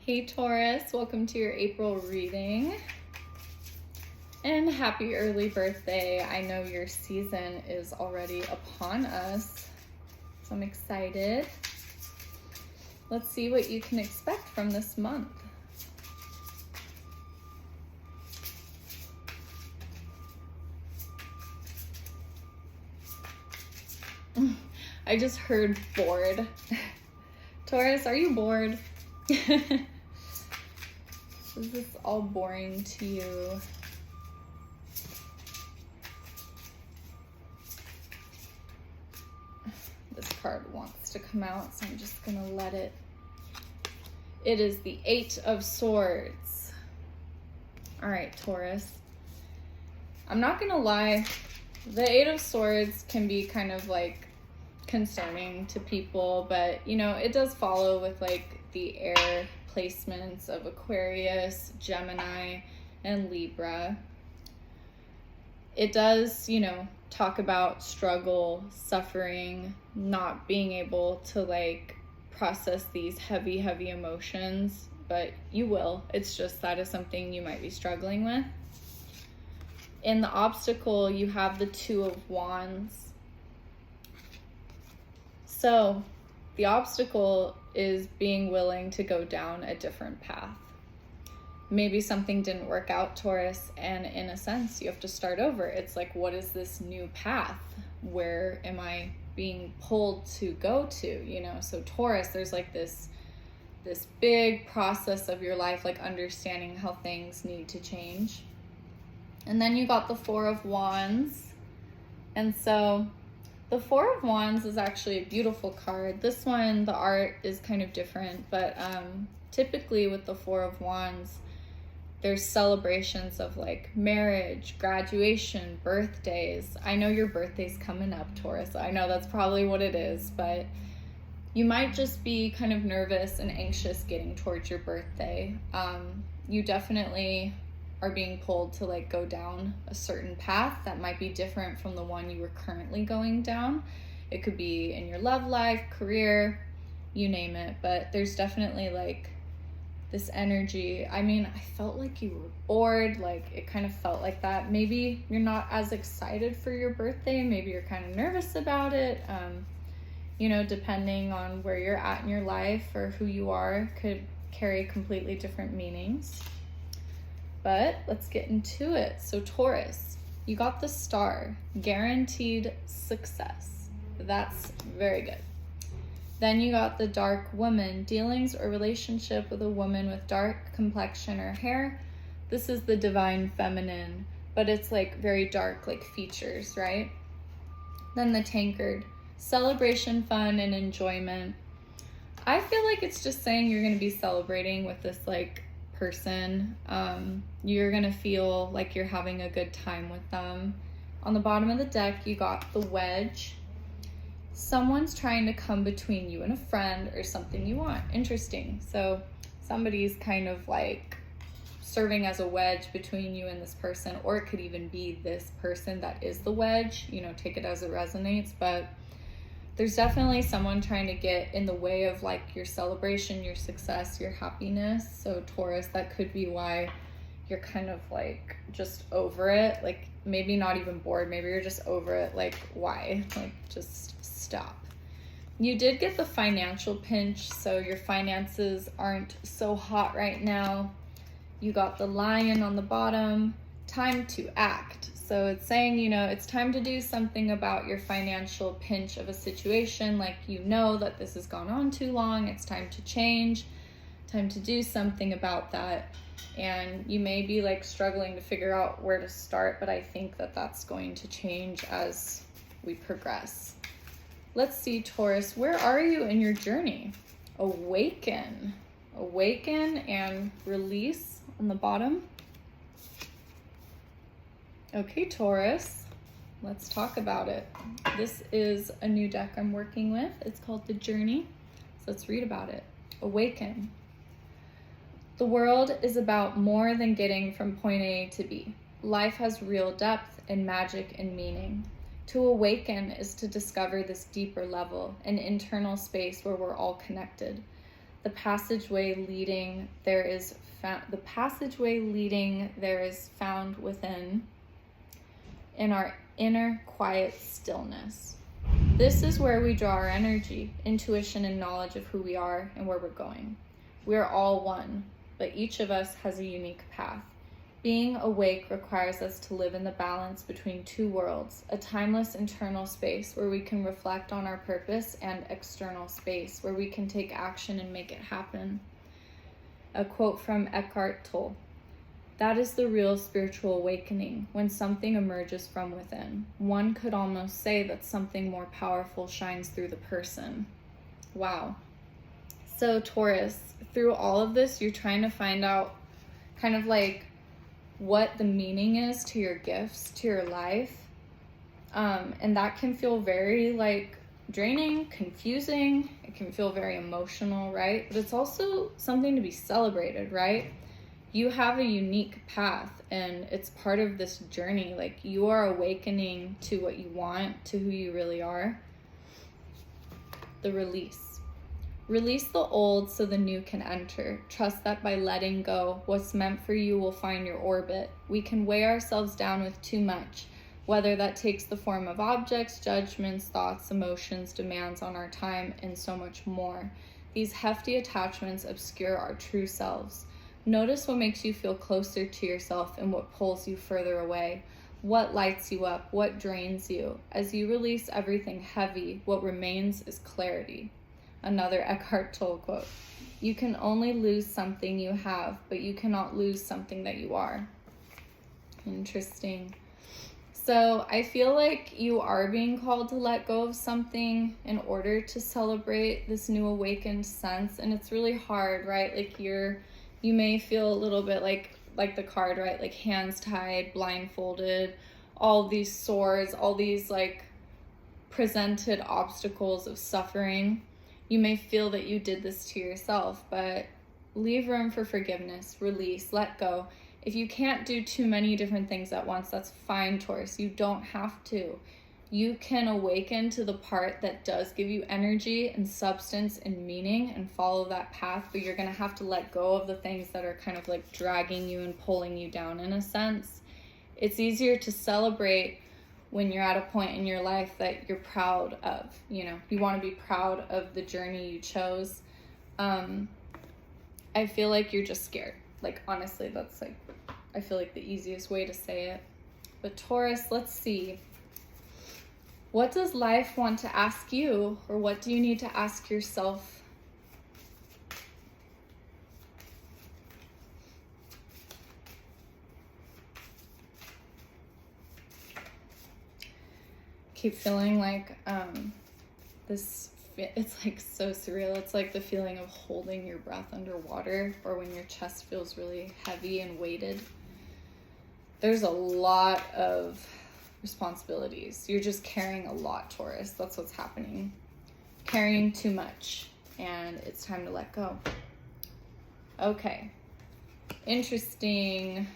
Hey Taurus, welcome to your April reading. And happy early birthday. I know your season is already upon us, so I'm excited. Let's see what you can expect from this month. I just heard bored. Taurus, are you bored? Is this all boring to you? This card wants to come out, so I'm just gonna let it. It is the Eight of Swords. All right, Taurus. I'm not gonna lie, the Eight of Swords can be kind of like concerning to people, but you know, it does follow with like the air placements of Aquarius, Gemini, and Libra. It does, you know, talk about struggle, suffering, not being able to like process these heavy emotions, but you will. It's just that is something you might be struggling with. In the obstacle, you have the Two of Wands. So the obstacle is being willing to go down a different path. Maybe something didn't work out, Taurus, and in a sense, you have to start over. It's like, what is this new path? Where am I being pulled to go to, you know? So Taurus, there's like this big process of your life, like understanding how things need to change. And then you got the Four of Wands. And so the Four of Wands is actually a beautiful card. This one, the art is kind of different, but typically with the Four of Wands, there's celebrations of like marriage, graduation, birthdays. I know your birthday's coming up, Taurus. I know that's probably what it is, but you might just be kind of nervous and anxious getting towards your birthday. You definitely are being pulled to like go down a certain path that might be different from the one you were currently going down. It could be in your love life, career, you name it, but there's definitely like this energy. I mean, I felt like you were bored, like it kind of felt like that. Maybe you're not as excited for your birthday, maybe you're kind of nervous about it. You know, depending on where you're at in your life or who you are, could carry completely different meanings. But let's get into it. So Taurus, you got the Star, guaranteed success. That's very good. Then you got the Dark Woman, dealings or relationship with a woman with dark complexion or hair. This is the divine feminine, but it's like very dark, like features, right? Then the Tankard, celebration, fun, and enjoyment. I feel like it's just saying you're going to be celebrating with this like person. You're gonna feel like you're having a good time with them. On the bottom of the deck, you got the Wedge. Someone's trying to come between you and a friend or something you want. Interesting. So somebody's kind of like serving as a wedge between you and this person, or it could even be this person that is the wedge. You know, take it as it resonates, but there's definitely someone trying to get in the way of like your celebration, your success, your happiness. So Taurus, that could be why you're kind of like just over it. Like maybe not even bored, maybe you're just over it. Like why? Like just stop. You did get the financial pinch, so your finances aren't so hot right now. You got the Lion on the bottom, time to act. So it's saying, you know, it's time to do something about your financial pinch of a situation. Like, you know that this has gone on too long. It's time to change, time to do something about that. And you may be like struggling to figure out where to start, but I think that that's going to change as we progress. Let's see, Taurus, where are you in your journey? Awaken and release on the bottom. Okay, Taurus, let's talk about it. This is a new deck I'm working with. It's called The Journey. So let's read about it. Awaken. The world is about more than getting from point A to B. Life has real depth and magic and meaning. To awaken is to discover this deeper level, an internal space where we're all connected. The passageway leading there is found within, in our inner quiet stillness. This is where we draw our energy, intuition, and knowledge of who we are and where we're going. We are all one, but each of us has a unique path. Being awake requires us to live in the balance between two worlds, a timeless internal space where we can reflect on our purpose, and external space where we can take action and make it happen. A quote from Eckhart Tolle: "That is the real spiritual awakening, when something emerges from within. One could almost say that something more powerful shines through the person." Wow. So Taurus, through all of this, you're trying to find out kind of like what the meaning is to your gifts, to your life. And that can feel very like draining, confusing. It can feel very emotional, right? But it's also something to be celebrated, right? You have a unique path, and it's part of this journey. Like, you are awakening to what you want, to who you really are. The release. Release the old so the new can enter. Trust that by letting go, what's meant for you will find your orbit. We can weigh ourselves down with too much, whether that takes the form of objects, judgments, thoughts, emotions, demands on our time, and so much more. These hefty attachments obscure our true selves. Notice what makes you feel closer to yourself and what pulls you further away. What lights you up? What drains you? As you release everything heavy, what remains is clarity. Another Eckhart Tolle quote: "You can only lose something you have, but you cannot lose something that you are." Interesting. So I feel like you are being called to let go of something in order to celebrate this new awakened sense. And it's really hard, right? Like you may feel a little bit like the card, right? Like hands tied, blindfolded, all these swords, all these like presented obstacles of suffering. You may feel that you did this to yourself, but leave room for forgiveness, release, let go. If you can't do too many different things at once, that's fine, Taurus. You don't have to. You can awaken to the part that does give you energy and substance and meaning and follow that path, but you're going to have to let go of the things that are kind of like dragging you and pulling you down in a sense. It's easier to celebrate when you're at a point in your life that you're proud of. You know, you want to be proud of the journey you chose. I feel like you're just scared. Like, honestly, that's like, I feel like the easiest way to say it. But Taurus, let's see. What does life want to ask you, or what do you need to ask yourself? Keep feeling like it's like so surreal. It's like the feeling of holding your breath underwater, or when your chest feels really heavy and weighted. There's a lot of responsibilities. You're just carrying a lot, Taurus. That's what's happening. Carrying too much, and it's time to let go. Okay. Interesting.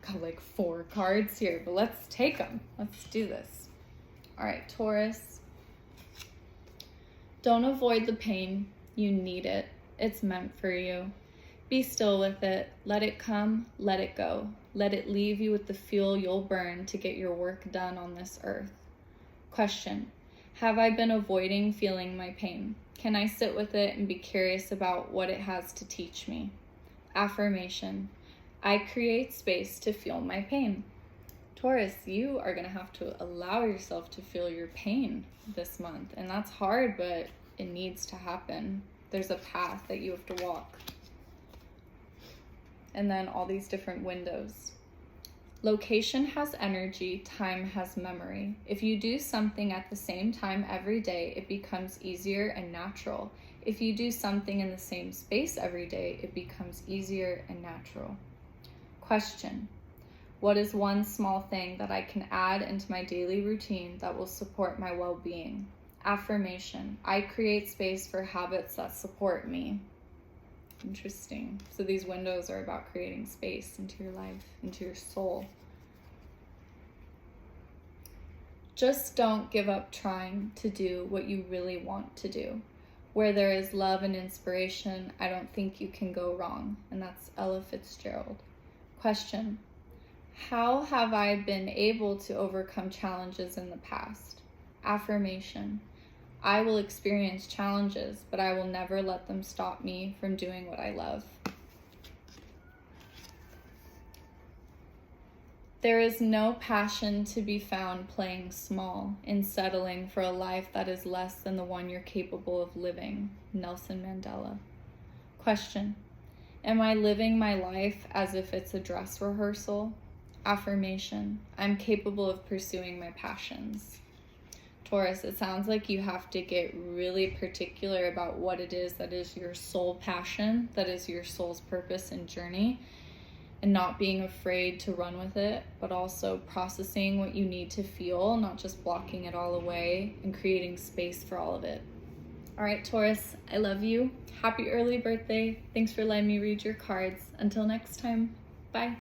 Got like 4 cards here, but let's take them. Let's do this. All right, Taurus. Don't avoid the pain. You need it. It's meant for you. Be still with it. Let it come. Let it go. Let it leave you with the fuel you'll burn to get your work done on this earth. Question: have I been avoiding feeling my pain? Can I sit with it and be curious about what it has to teach me? Affirmation: I create space to feel my pain. Taurus, you are going to have to allow yourself to feel your pain this month. And that's hard, but it needs to happen. There's a path that you have to walk. And then all these different windows. Location has energy, time has memory. If you do something at the same time every day, it becomes easier and natural. If you do something in the same space every day, it becomes easier and natural. Question: what is one small thing that I can add into my daily routine that will support my well-being? Affirmation: I create space for habits that support me. Interesting. So these windows are about creating space into your life, into your soul. Just don't give up trying to do what you really want to do. Where there is love and inspiration, I don't think you can go wrong. And that's Ella Fitzgerald. Question: how have I been able to overcome challenges in the past? Affirmation: I will experience challenges, but I will never let them stop me from doing what I love. There is no passion to be found playing small in settling for a life that is less than the one you're capable of living. Nelson Mandela. Question: am I living my life as if it's a dress rehearsal? Affirmation: I'm capable of pursuing my passions. Taurus, it sounds like you have to get really particular about what it is that is your soul passion, that is your soul's purpose and journey, and not being afraid to run with it, but also processing what you need to feel, not just blocking it all away, and creating space for all of it. All right, Taurus, I love you. Happy early birthday. Thanks for letting me read your cards. Until next time, bye.